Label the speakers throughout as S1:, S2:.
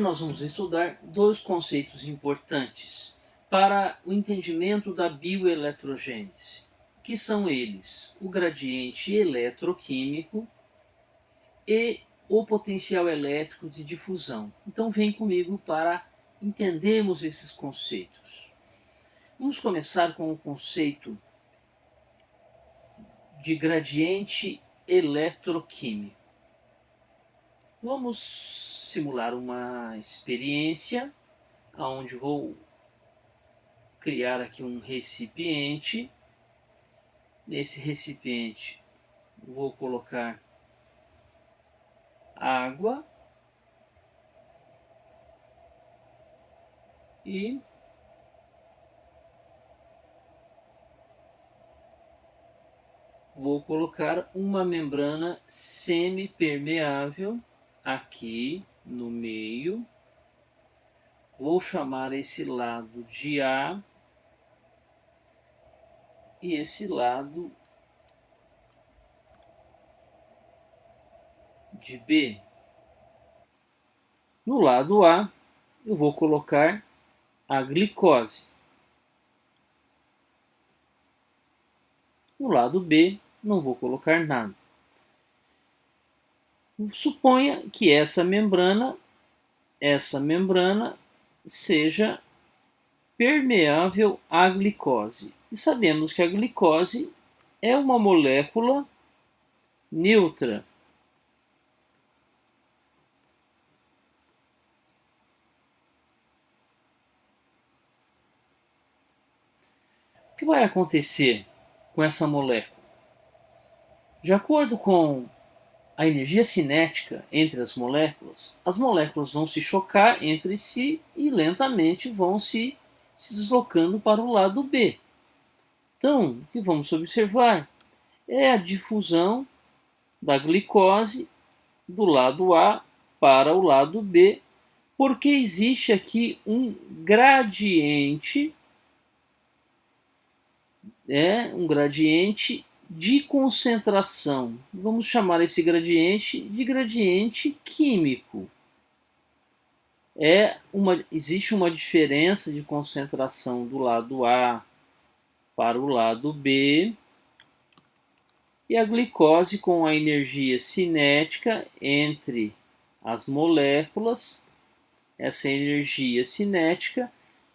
S1: nós vamos estudar dois conceitos importantes para o entendimento da bioeletrogênese, que são eles: o gradiente eletroquímico e o potencial elétrico de difusão. Então vem comigo para entendermos esses conceitos. Vamos começar com o conceito de gradiente eletroquímico. Vamos simular uma experiência onde vou criar aqui um recipiente. Nesse recipiente vou colocar água e vou colocar uma membrana semipermeável aqui no meio. Vou chamar esse lado de A e esse lado de B. No lado A, eu vou colocar a glicose. No lado B, não vou colocar nada. Suponha que essa membrana seja permeável à glicose. E sabemos que a glicose é uma molécula neutra. O que vai acontecer com essa molécula? De acordo com a energia cinética entre as moléculas vão se chocar entre si e lentamente vão se deslocando para o lado B. Então, o que vamos observar é a difusão da glicose do lado A para o lado B, porque existe aqui um gradiente, um gradiente de concentração. Vamos chamar esse gradiente de gradiente químico. Existe uma diferença de concentração do lado A para o lado B, e a glicose, com a energia cinética entre as moléculas, essa energia cinética,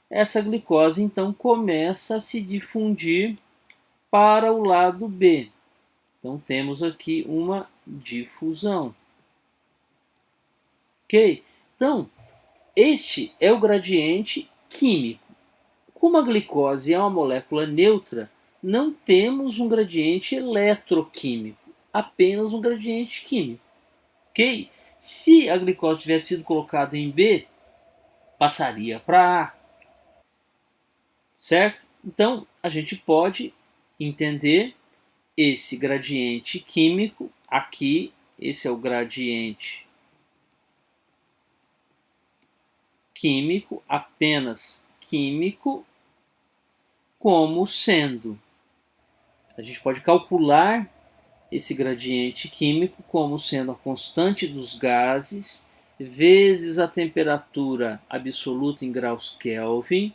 S1: essa glicose então começa a se difundir para o lado B. Então temos aqui uma difusão. Ok? Então, este é o gradiente químico. Como a glicose é uma molécula neutra, não temos um gradiente eletroquímico, apenas um gradiente químico. Ok? Se a glicose tivesse sido colocada em B, passaria para A. Certo? Então, a gente pode entender esse gradiente químico aqui. Esse é o gradiente químico, apenas químico, como sendo, a gente pode calcular esse gradiente químico como sendo a constante dos gases vezes a temperatura absoluta em graus Kelvin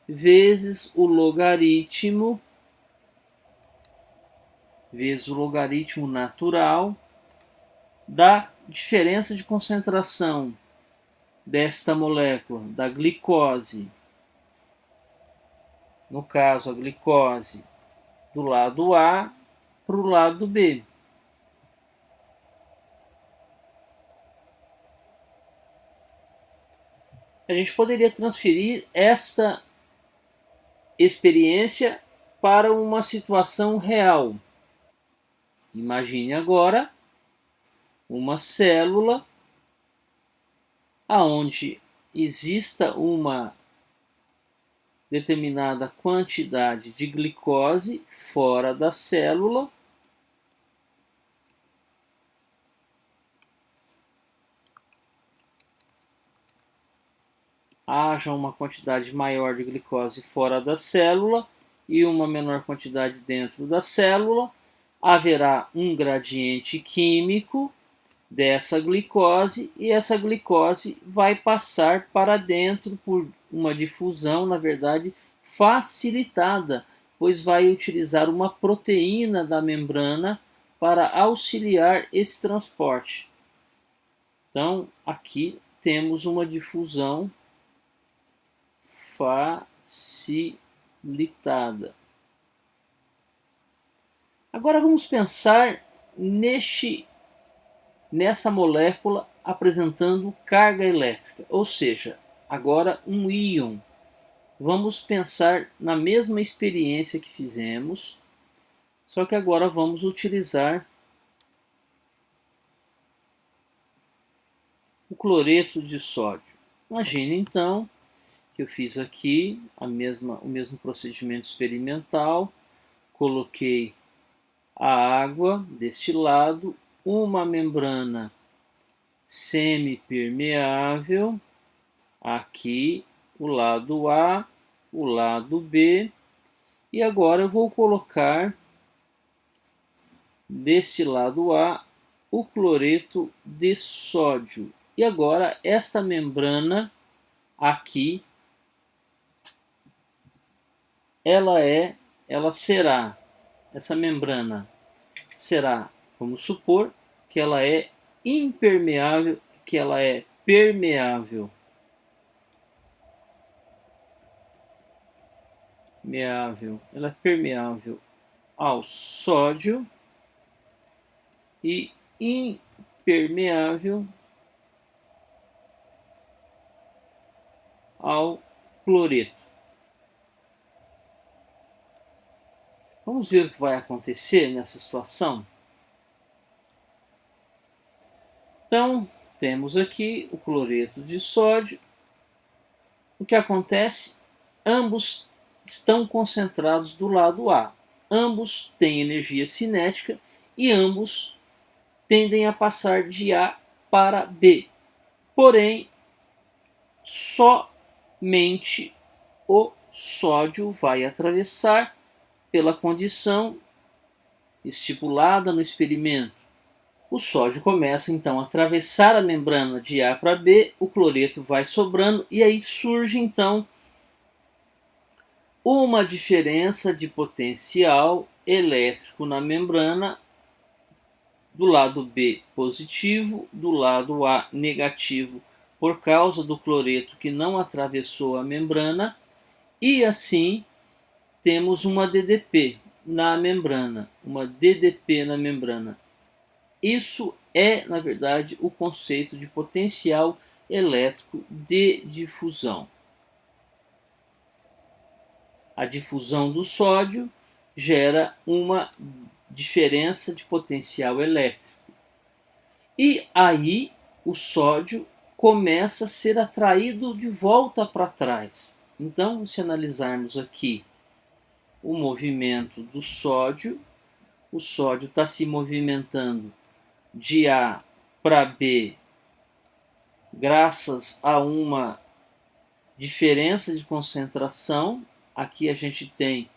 S1: vezes o logaritmo natural da diferença de concentração desta molécula, da glicose, no caso a glicose do lado A para o lado B. A gente poderia transferir esta experiência para uma situação real. Imagine agora uma célula aonde exista uma determinada quantidade de glicose fora da célula haja uma quantidade maior de glicose fora da célula e uma menor quantidade dentro da célula, haverá um gradiente químico dessa glicose, e essa glicose vai passar para dentro por uma difusão, na verdade, facilitada, pois vai utilizar uma proteína da membrana para auxiliar esse transporte. Então, aqui temos uma difusão facilitada. Agora vamos pensar nessa molécula apresentando carga elétrica, ou seja, agora um íon. Vamos pensar na mesma experiência que fizemos, só que agora vamos utilizar o cloreto de sódio. Imagine então que eu fiz aqui o mesmo procedimento experimental, coloquei a água deste lado, uma membrana semipermeável, aqui o lado A, o lado B, e agora eu vou colocar deste lado A o cloreto de sódio. E agora esta membrana aqui, essa membrana será, vamos supor, que ela é impermeável, que ela é permeável. Ela é permeável ao sódio e impermeável ao cloreto. Vamos ver o que vai acontecer nessa situação? Então, temos aqui o cloreto de sódio. O que acontece? Ambos estão concentrados do lado A. Ambos têm energia cinética e ambos tendem a passar de A para B. Porém, somente o sódio vai atravessar pela condição estipulada no experimento. O sódio começa então a atravessar a membrana de A para B, o cloreto vai sobrando e aí surge então uma diferença de potencial elétrico na membrana, do lado B positivo, do lado A negativo, por causa do cloreto que não atravessou a membrana, e assim temos uma DDP na membrana, Isso é, na verdade, o conceito de potencial elétrico de difusão. A difusão do sódio gera uma diferença de potencial elétrico. E aí o sódio começa a ser atraído de volta para trás. Então, se analisarmos aqui o movimento do sódio, o sódio está se movimentando de A para B graças a uma diferença de concentração. Aqui a gente tem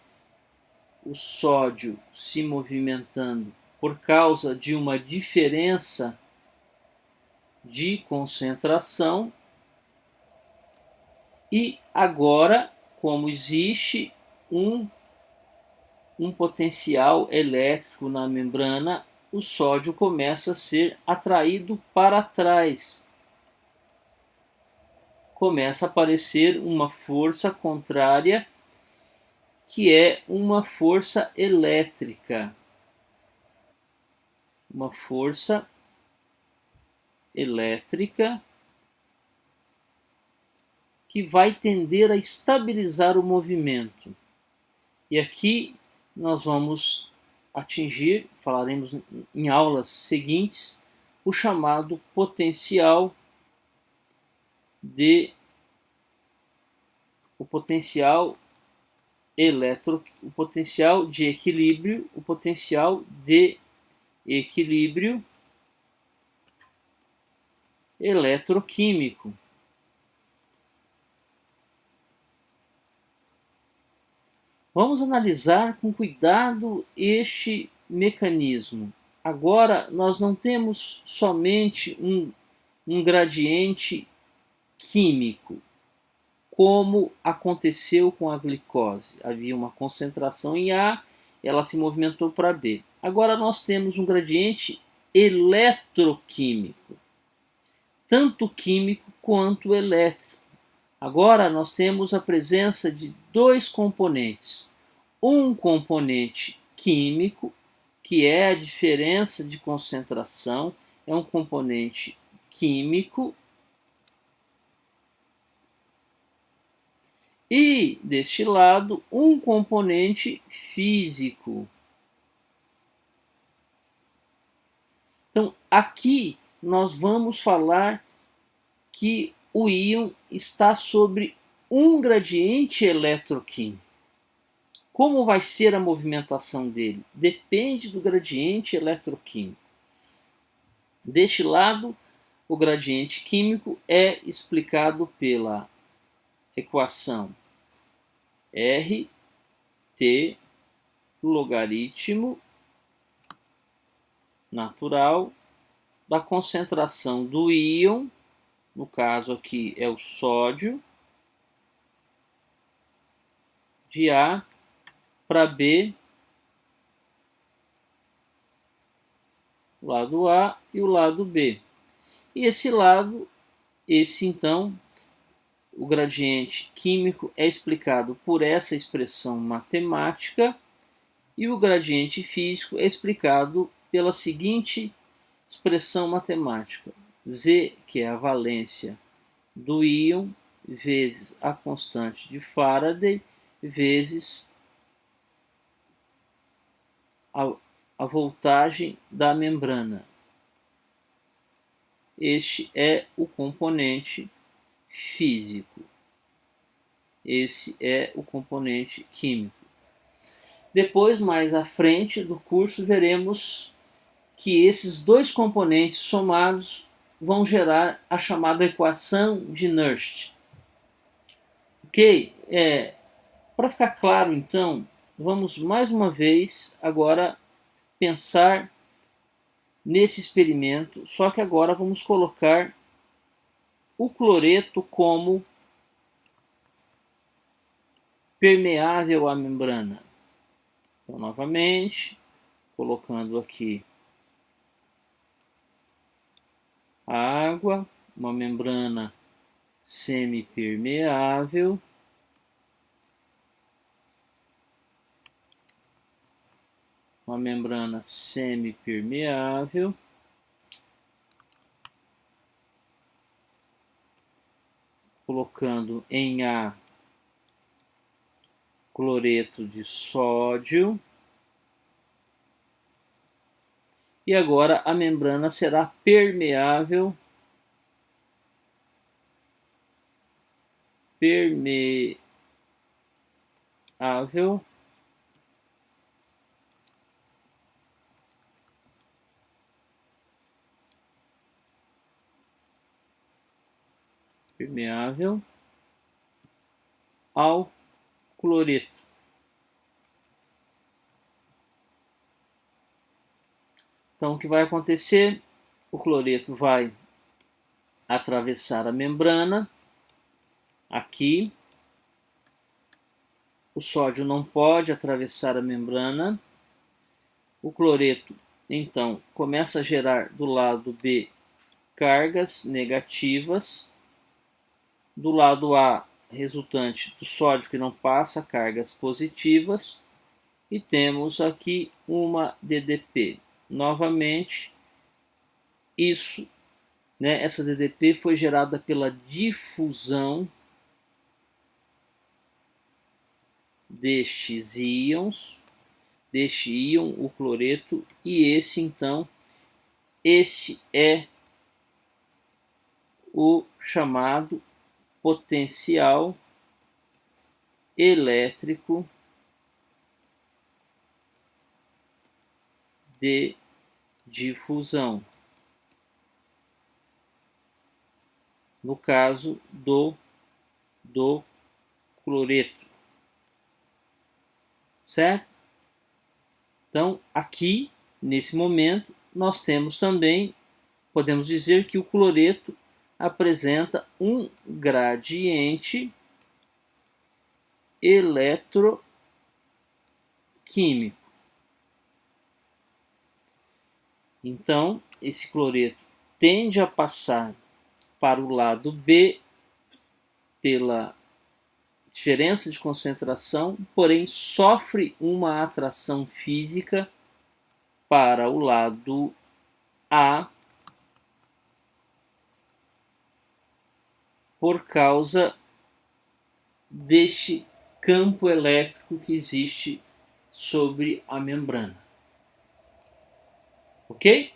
S1: o sódio se movimentando por causa de uma diferença de concentração. E agora, como existe um potencial elétrico na membrana, o sódio começa a ser atraído para trás. Começa a aparecer uma força contrária, que é uma força elétrica. Uma força elétrica que vai tender a estabilizar o movimento. E aqui nós vamos atingir, falaremos em aulas seguintes, o chamado potencial de equilíbrio, o potencial de equilíbrio eletroquímico. Vamos analisar com cuidado este mecanismo. agora nós não temos somente um gradiente químico, como aconteceu com a glicose. Havia uma concentração em A, ela se movimentou para B. Agora nós temos um gradiente eletroquímico, tanto químico quanto elétrico. Agora nós temos a presença de dois componentes. Um componente químico, que é a diferença de concentração, é um componente químico. E, deste lado, um componente físico. Então, aqui nós vamos falar que o íon está sobre um gradiente eletroquímico. Como vai ser a movimentação dele? Depende do gradiente eletroquímico. Deste lado, o gradiente químico é explicado pela equação RT logaritmo natural da concentração do íon, no caso aqui é o sódio, de A para B, o lado A e o lado B. E esse lado, então, o gradiente químico é explicado por essa expressão matemática e o gradiente físico é explicado pela seguinte expressão matemática: Z, que é a valência do íon, vezes a constante de Faraday, vezes a voltagem da membrana. Este é o componente físico. Esse é o componente químico. Depois, mais à frente do curso, veremos que esses dois componentes somados vão gerar a chamada equação de Nernst. Ok? Para ficar claro, então, vamos mais uma vez agora pensar nesse experimento, só que agora vamos colocar o cloreto como permeável à membrana. Então, novamente, colocando aqui a água, uma membrana semipermeável. Uma membrana semipermeável. Colocando em A cloreto de sódio. E agora a membrana será permeável. Permeável ao cloreto. Então, o que vai acontecer? O cloreto vai atravessar a membrana, aqui. O sódio não pode atravessar a membrana. O cloreto, então, começa a gerar do lado B cargas negativas. Do lado A, resultante do sódio que não passa, cargas positivas. E temos aqui uma DDP. Novamente, isso, essa DDP foi gerada pela difusão destes íons, deste íon, o cloreto, e esse então, este é o chamado potencial elétrico de difusão, no caso do cloreto, certo? Então, aqui, nesse momento, nós temos também, podemos dizer que o cloreto apresenta um gradiente eletroquímico. Então, esse cloreto tende a passar para o lado B pela diferença de concentração, porém sofre uma atração física para o lado A por causa deste campo elétrico que existe sobre a membrana. Ok?